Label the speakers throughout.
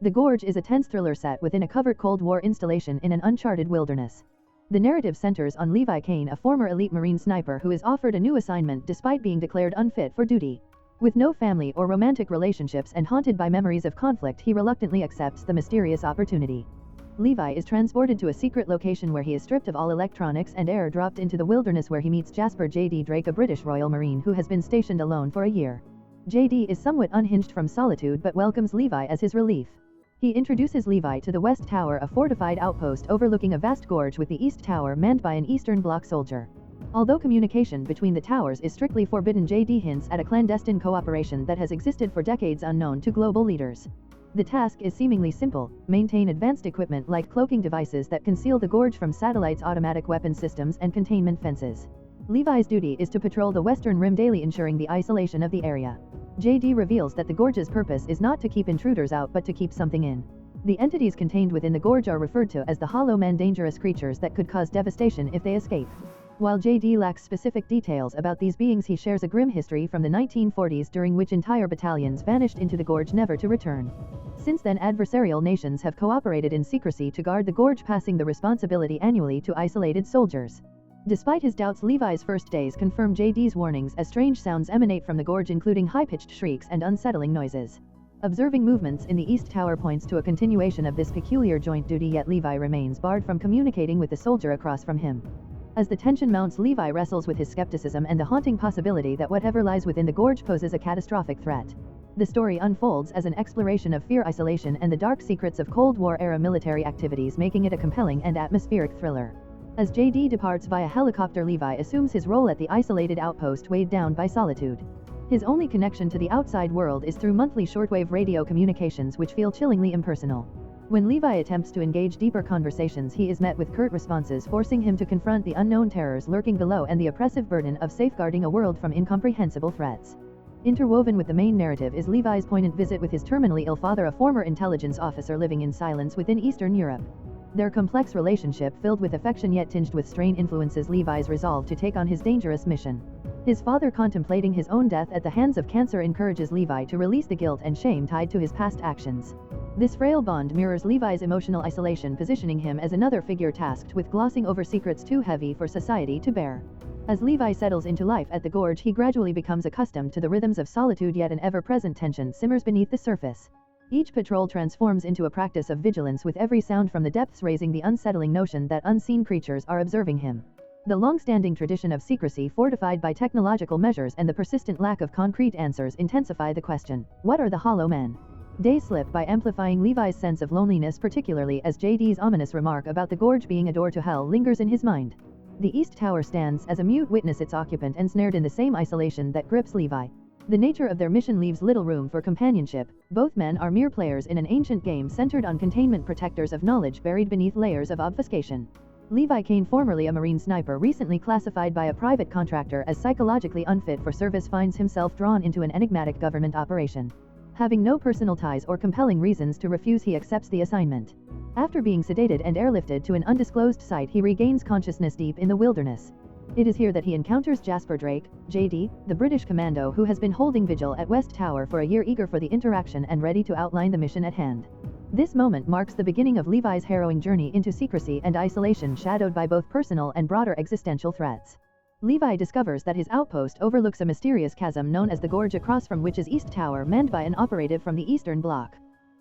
Speaker 1: The Gorge is a tense thriller set within a covert Cold War installation in an uncharted wilderness. The narrative centers on Levi Kane, a former elite Marine sniper who is offered a new assignment despite being declared unfit for duty. With no family or romantic relationships and haunted by memories of conflict, he reluctantly accepts the mysterious opportunity. Levi is transported to a secret location where he is stripped of all electronics and air dropped into the wilderness, where he meets Jasper J.D. Drake, a British Royal Marine who has been stationed alone for a year. J.D. is somewhat unhinged from solitude but welcomes Levi as his relief. He introduces Levi to the West Tower, a fortified outpost overlooking a vast gorge, with the East Tower manned by an Eastern Bloc soldier. Although communication between the towers is strictly forbidden, J.D. hints at a clandestine cooperation that has existed for decades unknown to global leaders. The task is seemingly simple: maintain advanced equipment like cloaking devices that conceal the gorge from satellites, automatic weapon systems, and containment fences. Levi's duty is to patrol the western rim daily, ensuring the isolation of the area. J.D. reveals that the gorge's purpose is not to keep intruders out but to keep something in. The entities contained within the gorge are referred to as the Hollow Men, dangerous creatures that could cause devastation if they escape. While J.D. lacks specific details about these beings, he shares a grim history from the 1940s during which entire battalions vanished into the gorge, never to return. Since then, adversarial nations have cooperated in secrecy to guard the gorge, passing the responsibility annually to isolated soldiers. Despite his doubts, Levi's first days confirm J.D.'s warnings as strange sounds emanate from the gorge, including high-pitched shrieks and unsettling noises. Observing movements in the East Tower points to a continuation of this peculiar joint duty, yet Levi remains barred from communicating with the soldier across from him. As the tension mounts, Levi wrestles with his skepticism and the haunting possibility that whatever lies within the gorge poses a catastrophic threat. The story unfolds as an exploration of fear, isolation, and the dark secrets of Cold War-era military activities, making it a compelling and atmospheric thriller. As J.D. departs via helicopter, Levi assumes his role at the isolated outpost, weighed down by solitude. His only connection to the outside world is through monthly shortwave radio communications, which feel chillingly impersonal. When Levi attempts to engage deeper conversations, he is met with curt responses, forcing him to confront the unknown terrors lurking below and the oppressive burden of safeguarding a world from incomprehensible threats. Interwoven with the main narrative is Levi's poignant visit with his terminally ill father, a former intelligence officer living in silence within Eastern Europe. Their complex relationship, filled with affection yet tinged with strain, influences Levi's resolve to take on his dangerous mission. His father, contemplating his own death at the hands of cancer, encourages Levi to release the guilt and shame tied to his past actions. This frail bond mirrors Levi's emotional isolation, positioning him as another figure tasked with glossing over secrets too heavy for society to bear. As Levi settles into life at the gorge, he gradually becomes accustomed to the rhythms of solitude, yet an ever-present tension simmers beneath the surface. Each patrol transforms into a practice of vigilance, with every sound from the depths raising the unsettling notion that unseen creatures are observing him. The long-standing tradition of secrecy, fortified by technological measures, and the persistent lack of concrete answers intensify the question: what are the Hollow Men? Days slip by, amplifying Levi's sense of loneliness, particularly as J.D.'s ominous remark about the gorge being a door to hell lingers in his mind. The East Tower stands as a mute witness, its occupant ensnared in the same isolation that grips Levi. The nature of their mission leaves little room for companionship. Both men are mere players in an ancient game centered on containment, protectors of knowledge buried beneath layers of obfuscation. Levi Kane, formerly a Marine sniper, recently classified by a private contractor as psychologically unfit for service, finds himself drawn into an enigmatic government operation. Having no personal ties or compelling reasons to refuse, he accepts the assignment. After being sedated and airlifted to an undisclosed site, he regains consciousness deep in the wilderness. It is here that he encounters Jasper Drake, J.D., the British commando who has been holding vigil at West Tower for a year, eager for the interaction and ready to outline the mission at hand. This moment marks the beginning of Levi's harrowing journey into secrecy and isolation, shadowed by both personal and broader existential threats. Levi discovers that his outpost overlooks a mysterious chasm known as the Gorge, across from which is East Tower, manned by an operative from the Eastern Bloc.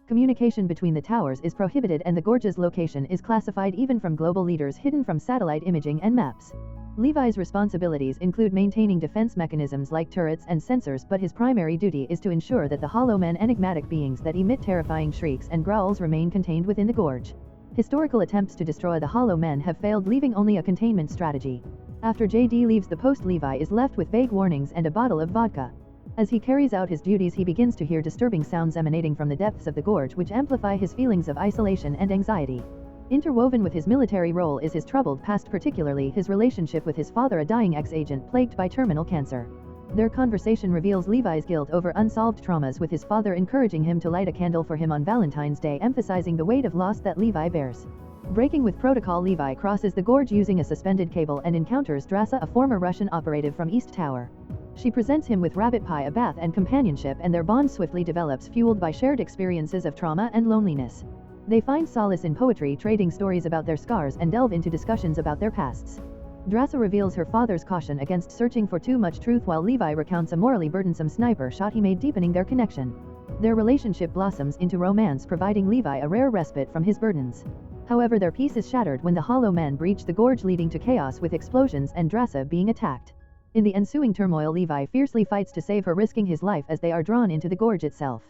Speaker 1: Communication between the towers is prohibited, and the gorge's location is classified even from global leaders, hidden from satellite imaging and maps. Levi's responsibilities include maintaining defense mechanisms like turrets and sensors, but his primary duty is to ensure that the Hollow Men, enigmatic beings that emit terrifying shrieks and growls, remain contained within the gorge. Historical attempts to destroy the Hollow Men have failed, leaving only a containment strategy. After J.D. leaves the post, Levi is left with vague warnings and a bottle of vodka. As he carries out his duties, he begins to hear disturbing sounds emanating from the depths of the gorge, which amplify his feelings of isolation and anxiety. Interwoven with his military role is his troubled past, particularly his relationship with his father, a dying ex-agent plagued by terminal cancer. Their conversation reveals Levi's guilt over unsolved traumas, with his father encouraging him to light a candle for him on Valentine's Day, emphasizing the weight of loss that Levi bears. Breaking with protocol, Levi crosses the gorge using a suspended cable and encounters Drasa, a former Russian operative from East Tower. She presents him with rabbit pie, a bath, and companionship, and their bond swiftly develops, fueled by shared experiences of trauma and loneliness. They find solace in poetry, trading stories about their scars, and delve into discussions about their pasts. Drassa reveals her father's caution against searching for too much truth, while Levi recounts a morally burdensome sniper shot he made, deepening their connection. Their relationship blossoms into romance, providing Levi a rare respite from his burdens. However, their peace is shattered when the Hollow Men breach the gorge, leading to chaos with explosions and Drassa being attacked. In the ensuing turmoil, Levi fiercely fights to save her, risking his life as they are drawn into the gorge itself.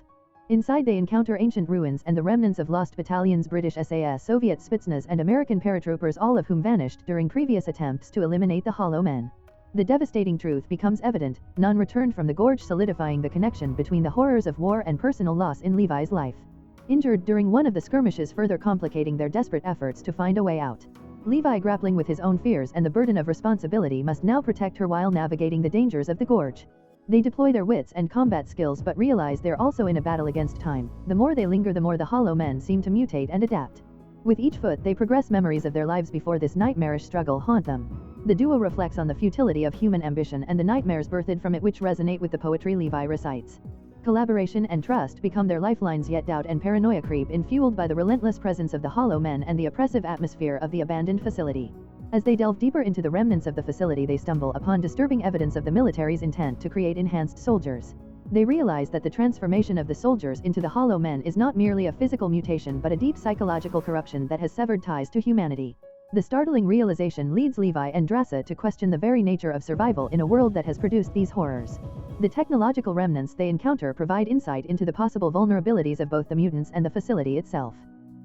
Speaker 1: Inside, they encounter ancient ruins and the remnants of lost battalions, British SAS, Soviet Spetsnaz, and American paratroopers, all of whom vanished during previous attempts to eliminate the Hollow Men. The devastating truth becomes evident: none returned from the gorge, solidifying the connection between the horrors of war and personal loss in Levi's life. Injured during one of the skirmishes, further complicating their desperate efforts to find a way out. Levi, grappling with his own fears and the burden of responsibility, must now protect her while navigating the dangers of the gorge. They deploy their wits and combat skills, but realize they're also in a battle against time. The more they linger, the more the Hollow Men seem to mutate and adapt. With each foot they progress, memories of their lives before this nightmarish struggle haunt them. The duo reflects on the futility of human ambition and the nightmares birthed from it, which resonate with the poetry Levi recites. Collaboration and trust become their lifelines, yet doubt and paranoia creep in, fueled by the relentless presence of the Hollow Men and the oppressive atmosphere of the abandoned facility. As they delve deeper into the remnants of the facility, they stumble upon disturbing evidence of the military's intent to create enhanced soldiers. They realize that the transformation of the soldiers into the Hollow Men is not merely a physical mutation, but a deep psychological corruption that has severed ties to humanity. The startling realization leads Levi and Drassa to question the very nature of survival in a world that has produced these horrors. The technological remnants they encounter provide insight into the possible vulnerabilities of both the mutants and the facility itself.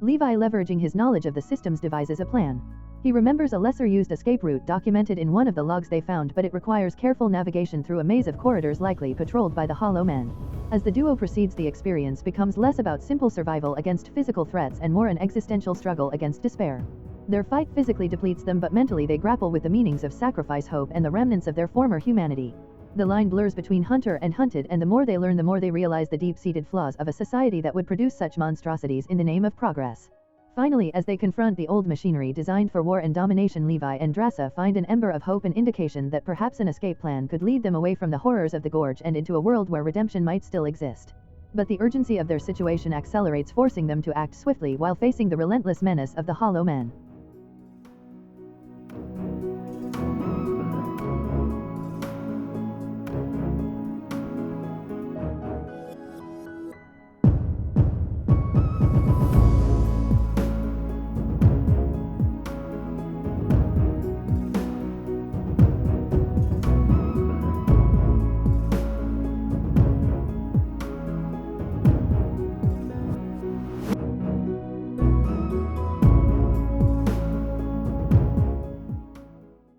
Speaker 1: Levi, leveraging his knowledge of the systems, devises a plan. He remembers a lesser-used escape route documented in one of the logs they found, but it requires careful navigation through a maze of corridors likely patrolled by the Hollow Men. As the duo proceeds, the experience becomes less about simple survival against physical threats and more an existential struggle against despair. Their fight physically depletes them, but mentally they grapple with the meanings of sacrifice, hope, and the remnants of their former humanity. The line blurs between hunter and hunted, and the more they learn, the more they realize the deep-seated flaws of a society that would produce such monstrosities in the name of progress. Finally, as they confront the old machinery designed for war and domination, Levi and Drassa find an ember of hope, an indication that perhaps an escape plan could lead them away from the horrors of the gorge and into a world where redemption might still exist. But the urgency of their situation accelerates, forcing them to act swiftly while facing the relentless menace of the Hollow Men.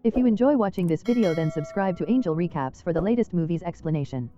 Speaker 1: If you enjoy watching this video, then subscribe to Angel Recaps for the latest movies explanation.